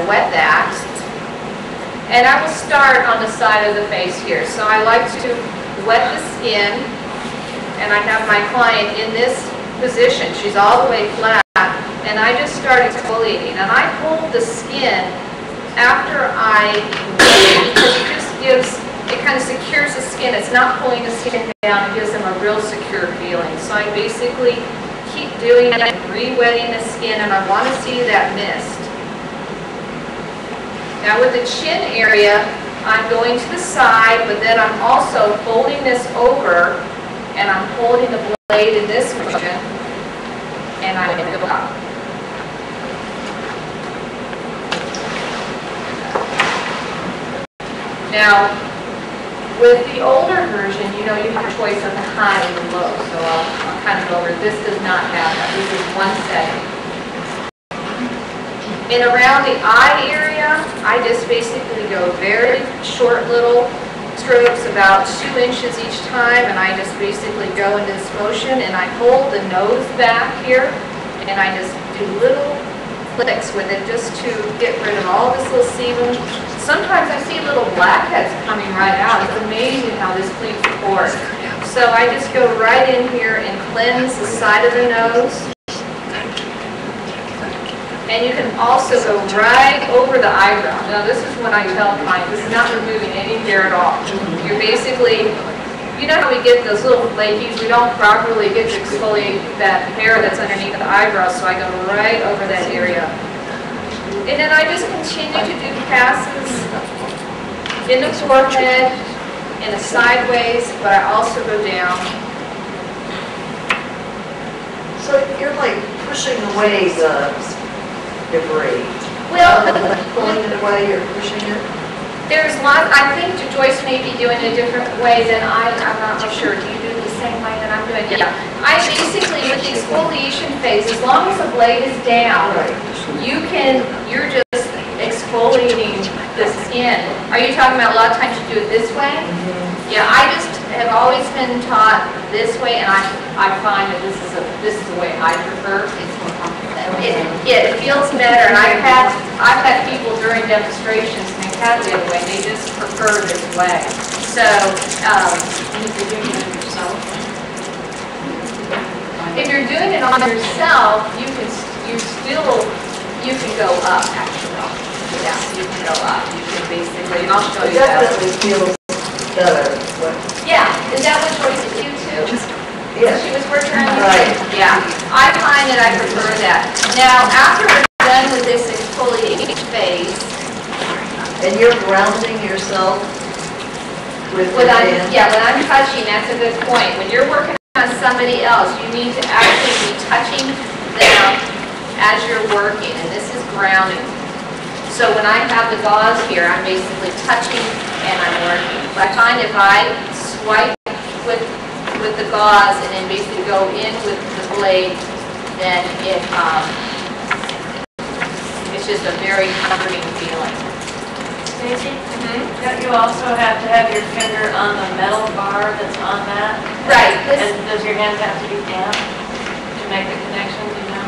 wet that. And I will start on the side of the face here. So I like to wet the skin, and I have my client in this position. She's all the way flat, and I just start exfoliating. And I hold the skin after I wet, because it just gives, it kind of secures the skin. It's not pulling the skin down. It gives them a real secure feeling. So I basically keep doing it, re-wetting the skin, and I want to see that mist. Now with the chin area, I'm going to the side, but then I'm also folding this over, and I'm holding the blade in this motion, and I'm going to go up. Now, with the older version, you know, you have a choice of the high and the low, so I'll kind of go over. This does not have that. This is one setting. And around the eye area, I just basically go very short little strokes, about 2 inches each time, and I just basically go into this motion, and I hold the nose back here, and I just do little flicks with it just to get rid of all this little sebum. Sometimes I see little blackheads coming right out. It's amazing how this cleans the pores. So I just go right in here and cleanse the side of the nose. And you can also go right over the eyebrow. Now this is when I tell clients, this is not removing any hair at all. You're basically, you know how we get those little flakies? We don't properly get to exfoliate that hair that's underneath the eyebrow, so I go right over that area. And then I just continue to do passes in the forehead, in the sideways, but I also go down. So you're like pushing away the debris. Well, pulling it away or pushing it? There's lots. I think Joyce may be doing it a different way than I'm not so sure. Do you do it the same way that I'm doing it? Yeah. I basically, with the exfoliation phase, as long as the blade is down, you're just exfoliating the skin. Are you talking about a lot of times you do it this way? Mm-hmm. Yeah, I just have always been taught this way, and I find that this is the way I prefer. It's more comfortable. It feels better, and I've had people during demonstrations, and they've had it the other way. They just prefer this way. So, if you're doing it on yourself, you can go up actually. Yeah, you can go up. You can basically, and I'll show you that. It definitely feels better. Yeah, is that what Joyce did you too? Yeah. She was working on it? Right. Yeah. I find that I prefer that. Now, after we're done with this exfoliation phase, and you're grounding yourself with when I'm touching, that's a good point. When you're working on somebody else, you need to actually be touching them as you're working, and this is grounding. So when I have the gauze here, I'm basically touching and I'm working. I find if I swipe with the gauze and then basically go in with the blade, then it's just a very comforting feeling. Stacey, don't you also have to have your finger on the metal bar that's on that? Right. And does your hand have to be damp to make the connection, you know?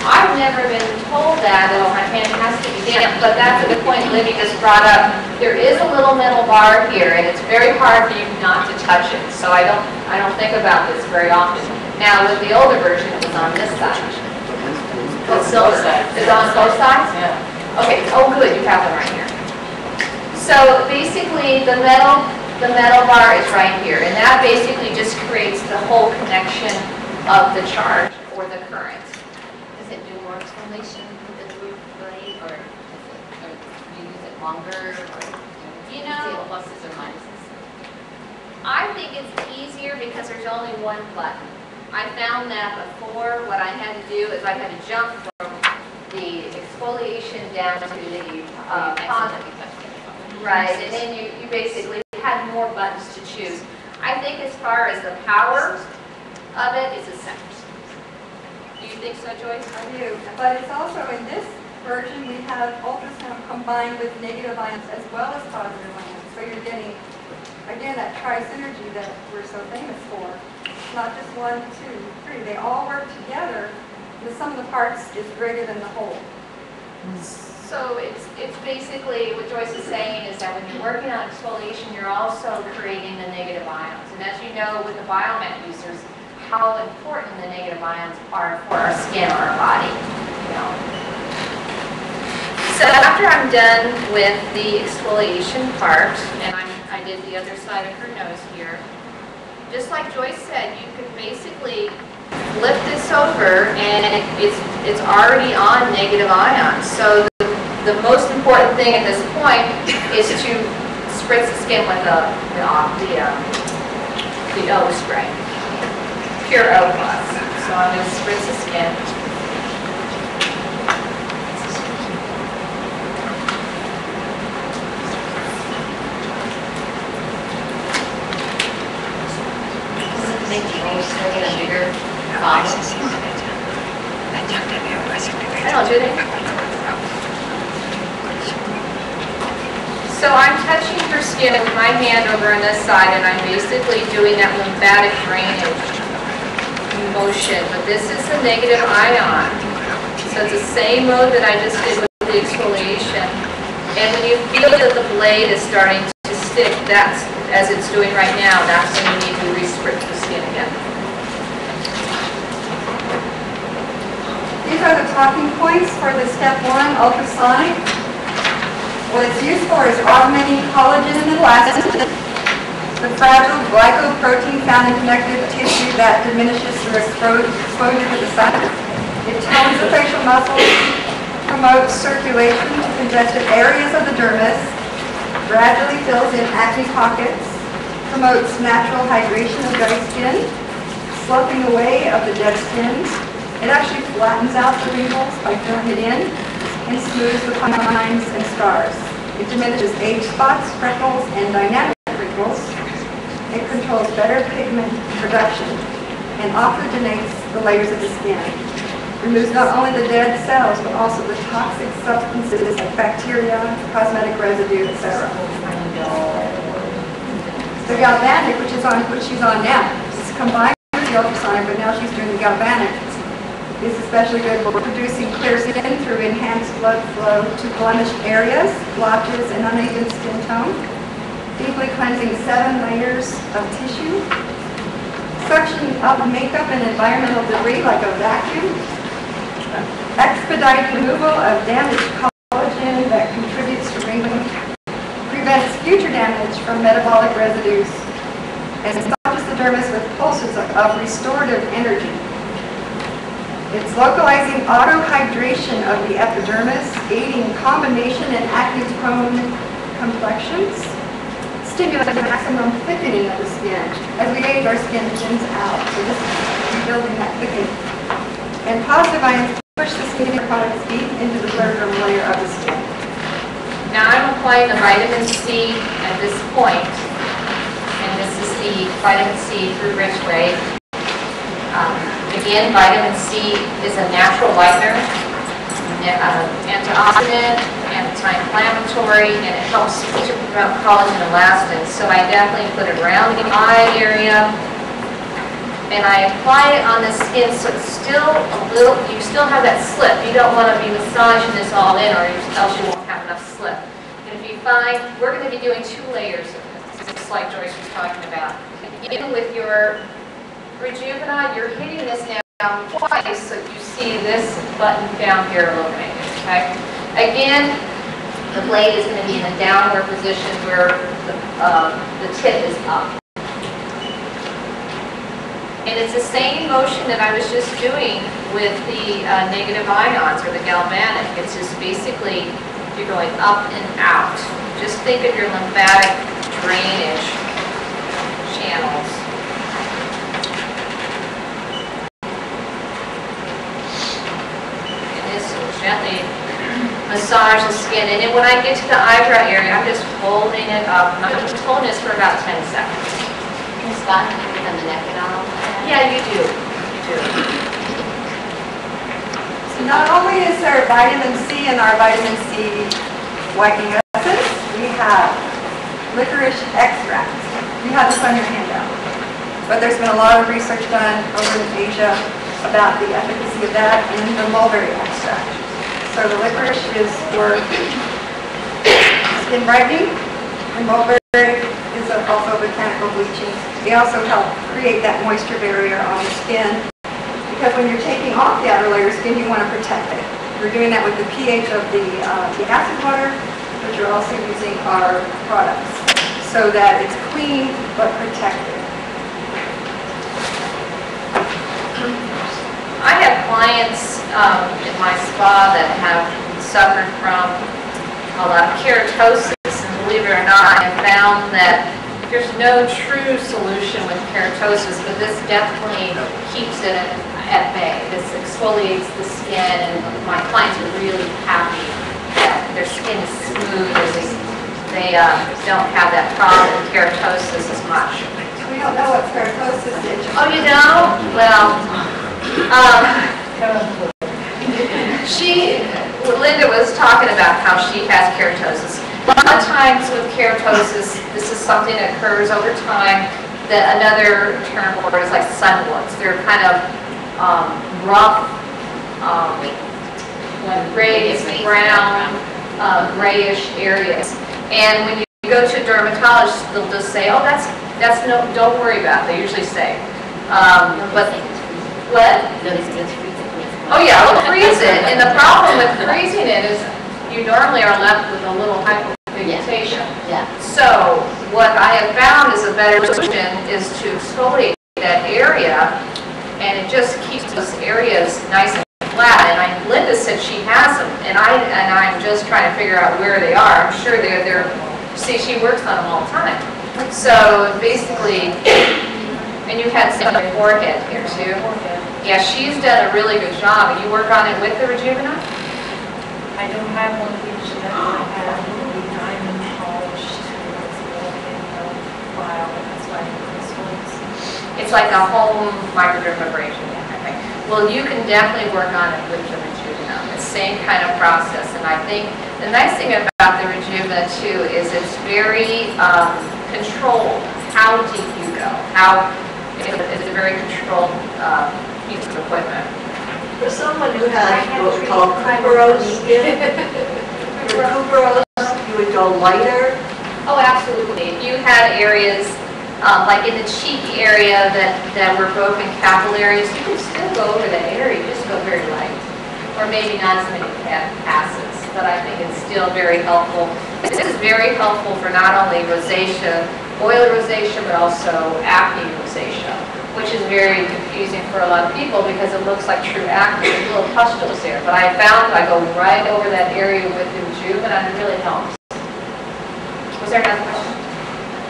I've never been told that my hand has to be damp, but that's a good point Libby just brought up. There is a little metal bar here, and it's very hard for you not to touch it. So I don't think about this very often. Now with the older version, it was on this side. The silver side. Is it on both sides? Yeah. Okay. Oh, good. You have them right here. So basically, the metal bar is right here, and that basically just creates the whole connection of the charge or the current. Does it do more exfoliation with the blue blade, or do you use it longer, or you know, pluses or minuses? I think it's easier because there's only one button. I found that before, what I had to do is I had to jump from the exfoliation down to the positive. Right, and then you basically had more buttons to choose. I think as far as the power of it, it's the same. Do you think so, Joyce? I do, but it's also in this version we have ultrasound combined with negative ions as well as positive ions. So you're getting, again, that tri-synergy that we're so famous for. It's not just 1, 2, 3. They all work together. The sum of the parts is greater than the whole. So it's basically, what Joyce is saying is that when you're working on exfoliation, you're also creating the negative ions. And as you know, with the biomat users, how important the negative ions are for our skin or our body, you know. So after I'm done with the exfoliation part, and I did the other side of her nose here, just like Joyce said, you could basically flip this over and it's already on negative ions. So the most important thing at this point is to spritz the skin with the O spray, pure O plus. So I'm going to spritz the skin. I don't do that. So I'm touching her skin with my hand over on this side, and I'm basically doing that lymphatic drainage motion. But this is the negative ion. So it's the same mode that I just did with the exfoliation. And when you feel that the blade is starting to stick, that's, as it's doing right now, that's when you need to re-spritz the skin again. These are the talking points for the step 1 ultrasonic. What it's used for is augmenting collagen and elastin, the fragile glycoprotein found in connective tissue that diminishes through exposure to the sun. It tones the facial muscles, promotes circulation to congested areas of the dermis, gradually fills in acne pockets, promotes natural hydration of dry skin, sloughing away of the dead skin. It actually flattens out the wrinkles by filling it in and smooths the fine lines and scars. It diminishes age spots, freckles, and dynamic wrinkles. It controls better pigment production and oxygenates the layers of the skin. Removes not only the dead cells, but also the toxic substances like bacteria, cosmetic residue, etc. The galvanic, which she's on now, is combined with the ultrasonic, but now she's doing the galvanic. Is especially good for producing clear skin through enhanced blood flow to blemished areas, blotches, and uneven skin tone. Deeply cleansing 7 layers of tissue. Suction up makeup and environmental debris like a vacuum. Expedite removal of damaged collagen that contributes to wrinkling. Prevents future damage from metabolic residues. And stops the dermis with pulses of restorative energy. It's localizing auto-hydration of the epidermis, aiding combination and acne-prone complexions, stimulating maximum thickening of the skin. As we age, our skin thins out, so this is rebuilding that thickening. And positive ions push the skin products deep into the third layer of the skin. Now I'm applying the vitamin C at this point, and this is the vitamin C through Rich Ray. Again, vitamin C is a natural whitener, antioxidant, anti-inflammatory, and it helps to promote collagen and elastin. So I definitely put it around the eye area, and I apply it on the skin so it's still a little, you still have that slip. You don't want to be massaging this all in, or else you won't have enough slip. And if you find, we're going to be doing 2 layers of this, just like Joyce was talking about. Even with your Rejuvena, you're hitting this now twice, so you see this button down here illuminated, okay? Again, the blade is going to be in a downward position where the tip is up. And it's the same motion that I was just doing with the negative ions or the galvanic. It's just basically, you're going up and out. Just think of your lymphatic drainage channels. Gently massage the skin, and then when I get to the eyebrow area, I'm just holding it up. And I'm just holding this for about 10 seconds. Can spot anything on the neck at all? Yeah, you do. You do. So not only is there vitamin C in our vitamin C whitening essence, we have licorice extract. You have this on your handout. But there's been a lot of research done over in Asia about the efficacy of that and the mulberry extract. So the licorice is for skin brightening, and mulberry is also botanical bleaching. They also help create that moisture barrier on the skin, because when you're taking off the outer layer of skin, you want to protect it. We're doing that with the pH of the acid water, but you're also using our products so that it's clean but protected. I have clients in my spa that have suffered from a lot of keratosis, and believe it or not, I have found that there's no true solution with keratosis, but this definitely keeps it at bay. This exfoliates the skin, and my clients are really happy that their skin is smooth, they don't have that problem with keratosis as much. We don't know what keratosis is. Oh, you don't? Well, Linda was talking about how she has keratosis. A lot of times with keratosis, this is something that occurs over time. That another term for it is like sunwarts. They're kind of rough, grayish, brown, grayish areas. And when you go to a dermatologist, they'll just say, "Oh, that's no, don't worry about it." They usually say, but what? Oh yeah, we'll freeze it. And the problem with freezing it is you normally are left with a little hypopigmentation. Yeah. So what I have found is a better solution is to exfoliate that area, and it just keeps those areas nice and flat. And Linda said she has them, and I'm just trying to figure out where they are. I'm sure they're. See, she works on them all the time. So basically, and you had some forehead here too. Yeah, she's done a really good job. You work on it with the Rejuvena? I don't have one of each that I have the diamond polished file, but that's why I have this one's. It's like a home microdermabrasion. Okay. Well, you can definitely work on it with the Rejuvena. The same kind of process. And I think the nice thing about the Rejuvena too is it's very controlled. How deep you go. It's a very controlled piece of equipment. For someone who has what we call Cooperose skin, for Cooperose, you would go lighter. Oh, absolutely. If you had areas, like in the cheek area that were broken capillaries, you could still go over that area, you just go very light. Or maybe not as many passes, but I think it's still very helpful. This is very helpful for not only rosacea, oil rosacea, but also acne rosacea, which is very confusing for a lot of people because it looks like true acne. There's little pustules there, but I found I go right over that area with the Rejuvena, and it really helps. Was there another question?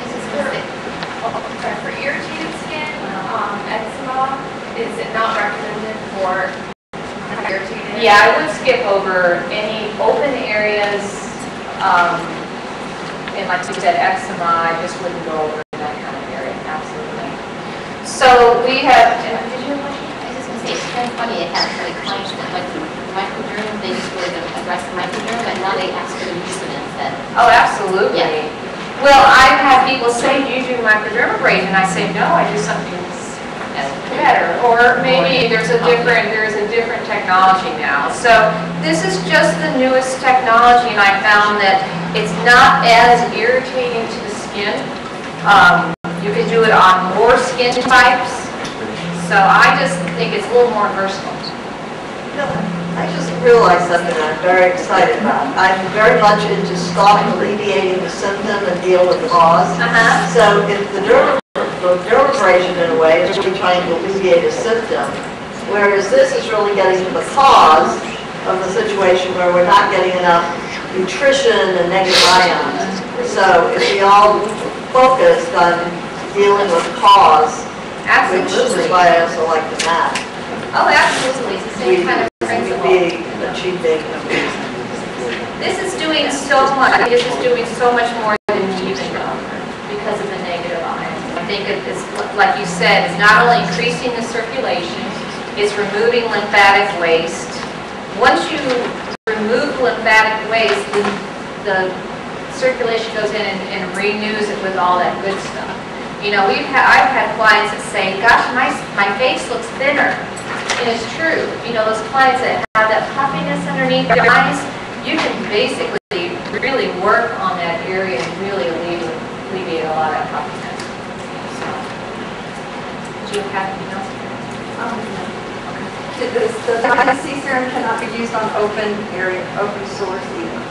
This is for irritated skin, eczema, is it not recommended for irritated? Yeah, I would skip over any open areas, and like you said, eczema, I just wouldn't go over that kind of area, absolutely. So we have, did you have a question? I was just going to say, it's kind of funny, I have like clients that went through microderm, they just were going to address the microderm, and now they ask for the Rejuvena instead. Oh, absolutely. Yeah. Well, I've had people say, do you do microdermabrasion? And I say, no, I do something better. Or maybe there's a different technology now. So this is just the newest technology, and I found that it's not as irritating to the skin. You can do it on more skin types. So I just think it's a little more versatile. I just realized something I'm very excited about. I'm very much into stop alleviating the symptom and deal with the cause. So if the dermabrasion in a way is really trying to alleviate a symptom, whereas this is really getting to the cause of the situation where we're not getting enough nutrition and negative ions. So if we all focused on dealing with cause, which is why I also like the math, Oh, absolutely. It's the same kind of principle. be achieving. This is doing so much. This is doing so much more than we even know because of the negative ions. I think it's, like you said, it's not only increasing the circulation, it's removing lymphatic waste. Once you remove lymphatic waste, the circulation goes in and renews it with all that good stuff. You know, I've had clients that say, gosh, my face looks thinner. and it's true. You know, those clients that have that puffiness underneath their eyes, you can basically really work on that area and really alleviate a lot of that puffiness. So, do you have anything else? The vitamin C serum cannot be used on open source either.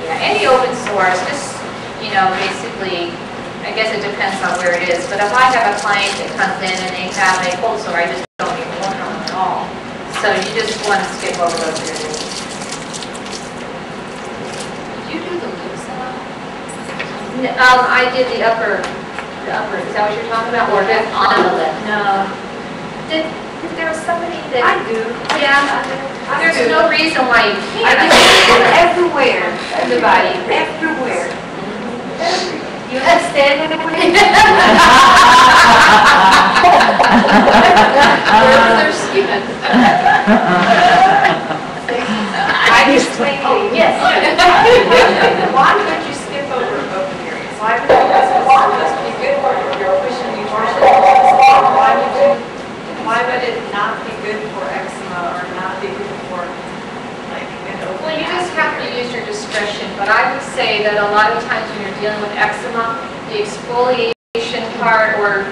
Yeah, any open source, just, you know, basically, I guess it depends on where it is, but if I have a client that comes in and they have a cold sore, I just don't even work on them at all. So you just want to skip over those areas. Did you do the lips at all? I did the upper, is that what you're talking about? Or just on the lip? No. There was somebody that... I do. Yeah. There's no reason why you I can't. do everywhere. Everybody. Everywhere. You understand what I mean? Where's their skin? I explain to you. Yes. Why would you skip over open areas? Why would you supposed to be good for your pushing nutrition? Why would it not be good for eczema or not be good for like an open? Well, you just have to use your discretion, but I would say that a lot of times when you're dealing with eczema, the exfoliation part, or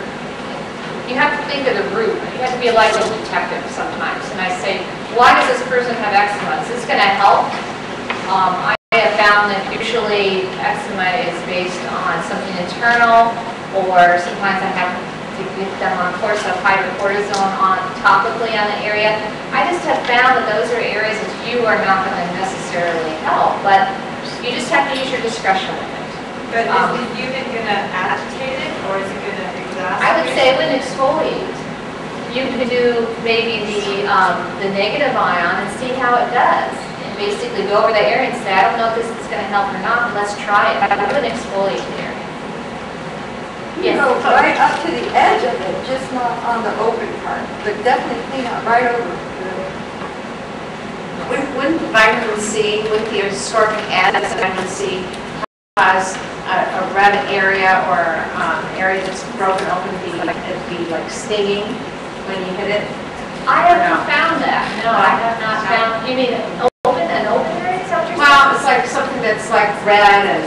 you have to think of the root. You have to be like a detective sometimes. And I say, why does this person have eczema? Is this going to help? I have found that usually eczema is based on something internal, or sometimes I have to give them on course of hydrocortisone topically on the area. I just have found that those are areas that you are not going to necessarily help, but you just have to use your discretion with it. But is the unit going to agitate it or is it going to exacerbate? I would say when exfoliate, you can do maybe the negative ion and see how it does. And basically go over the area and say, I don't know if this is going to help or not, but let's try it. I wouldn't exfoliate the area. You go right up to the edge of it, just not on the open part, but definitely clean out right over it. Wouldn't vitamin C, wouldn't the ascorbic acid vitamin C cause a red area or area that's broken open be like stinging when you hit it? I haven't found that. No, I have not found. You mean an open area? Is that what you're saying? Well, it's like something that's like red and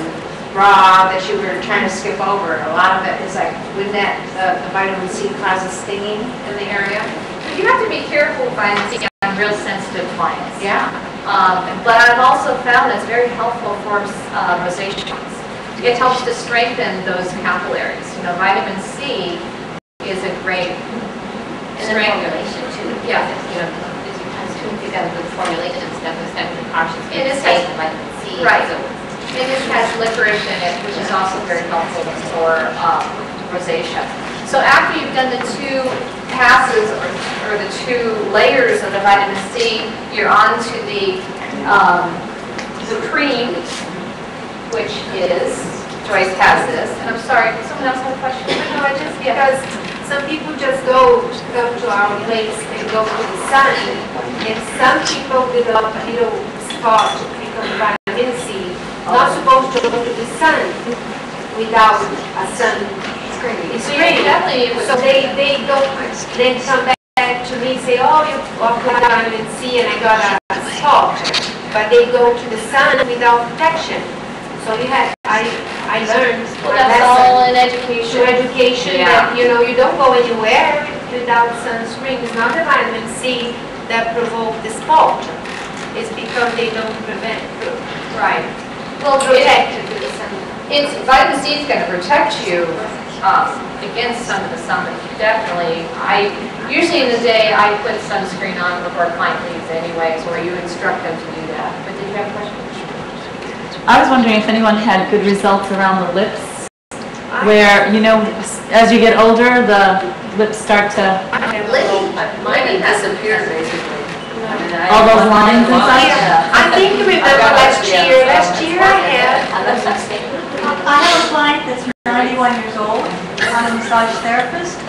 raw that you were trying to skip over. A lot of it is like, wouldn't that the vitamin C cause a stinging in the area? You have to be careful with vitamin C on real sensitive clients. Yeah. But I've also found it's very helpful for rosaceous. It helps to strengthen those capillaries. You know, vitamin C is a great strengthener. Formulation too. Yeah. You know, sometimes too, if you've got a good formulation and stuff, it's got the cautious. It is taste of vitamin C. Right. So It just has licorice in it, which is also very helpful for rosacea. So after you've done the two passes or the two layers of the vitamin C, you're on to the cream, which is, Joyce has this, and I'm sorry, does someone else have a question? No, just because some people just go to our place and go to the sun, and some people develop a little spot because of vitamin C. Not supposed to go to the sun without a sunscreen. So you definitely, So they don't then come back to me and say, oh, you applied vitamin C and I got a spot. But they go to the sun without protection. So I learned well, my that's lesson all in education. to education that, you know, you don't go anywhere without sunscreen. It's not the vitamin C that provoke the spot. It's because they don't prevent Right. Well, protected to the sun. vitamin C is going to protect you against some of the sun, but definitely, usually in the day, I put sunscreen on before a client leaves anyways, where you instruct them to do that. But did you have a question? I was wondering if anyone had good results around the lips, where, you know, as you get older, the lips start to, Mine has disappeared basically. all those lines and such? I think remember last year I had. I have a client that's 91 years old. I'm a massage therapist,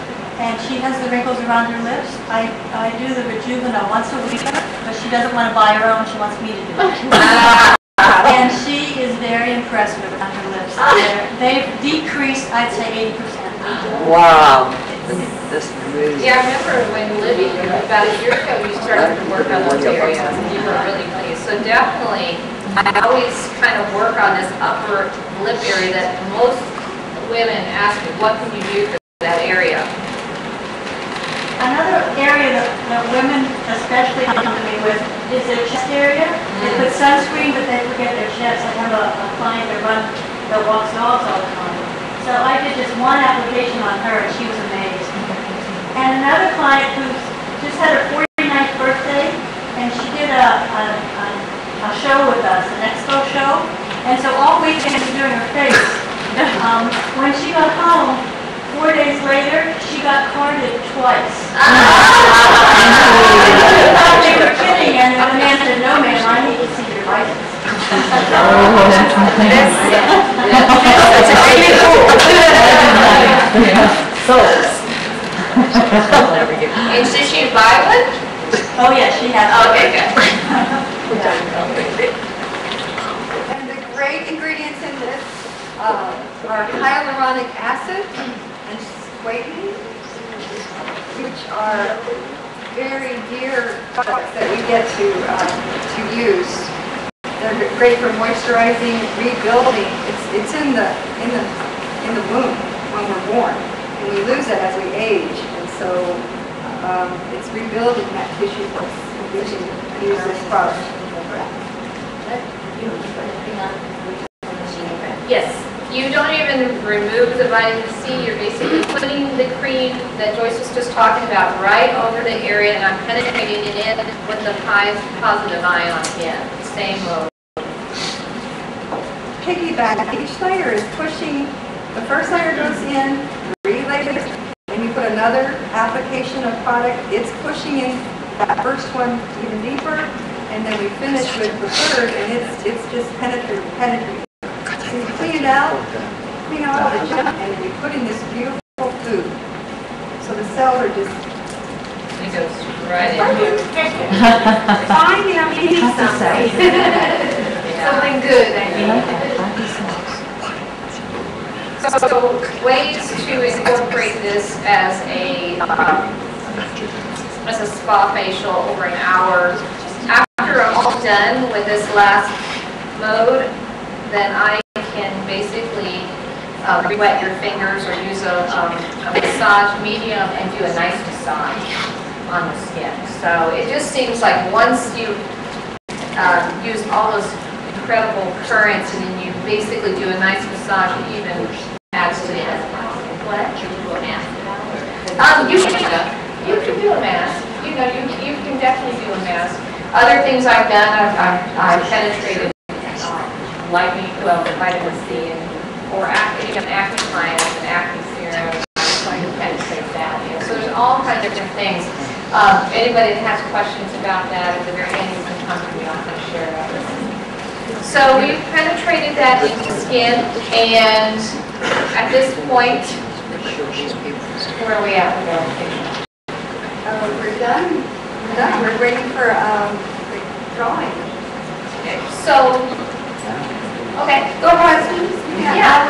and she has the wrinkles around her lips. I do the Rejuvena once a week, but she doesn't want to buy her own. She wants me to do it. And she is very impressed with around her lips. They've decreased, I'd say, 80%. Wow. Yeah, I remember when Libby, about a year ago, you started to work on those areas, and you were really pleased. So definitely, I always kind of work on this upper lip area that most women ask me, what can you do for that area? Another area that women especially come to me with is their chest area. They put sunscreen, but they forget their chest. I have a client that walks dogs all the time. So I did just one application on her, and she was amazed. And another client who just had her 49th birthday, and she did a show with us, an expo show. And so all weekend she was doing her face. When she got home, 4 days later, she got carded twice. I thought they were kidding, and the man said, "No, ma'am, I need to see your license." That's a great So. And did she buy one? Oh, yeah, she has. Okay, good. And the great ingredients in this are hyaluronic acid and squalene, which are very dear products that we get to use. They're great for moisturizing, rebuilding. It's in the womb when we're born, and we lose it as we age. And so it's rebuilding that tissue for us. We can use this product. Yes, you don't even remove the vitamin C, you're basically putting the cream that Joyce was just talking about right over the area, and I'm penetrating it in with the positive ion again, same mode. Piggyback, each layer is pushing, the first layer goes in, 3 layers, and you put another application of product, it's pushing in that first one even deeper, and then we finish with the third, and it's just penetrating. So you clean it out, clean out all the junk, and then you put in this beautiful food. So the cells are just It goes right in here. Fine, you know, you need something. Something good, I mean. So ways to incorporate this as a spa facial over an hour. After I'm all done with this last mode, then I can basically wet your fingers or use a massage medium and do a nice massage on the skin. So it just seems like once you use all those incredible currents and then you basically do a nice massage, it even adds to the what? You can do a mask. You know, you can definitely do a mask. Other things I've done, I've penetrated vitamin C or acne clients and acne serum, trying to penetrate that. You know, so there's all kinds of different things. Anybody that has questions about that, at the very end, you can come to me. I'll share that with you. So we've penetrated that into the skin, and at this point, where are we at with our patient? we're done. We're done. We're waiting for the drawing. Okay, so, okay, Go ahead. yeah.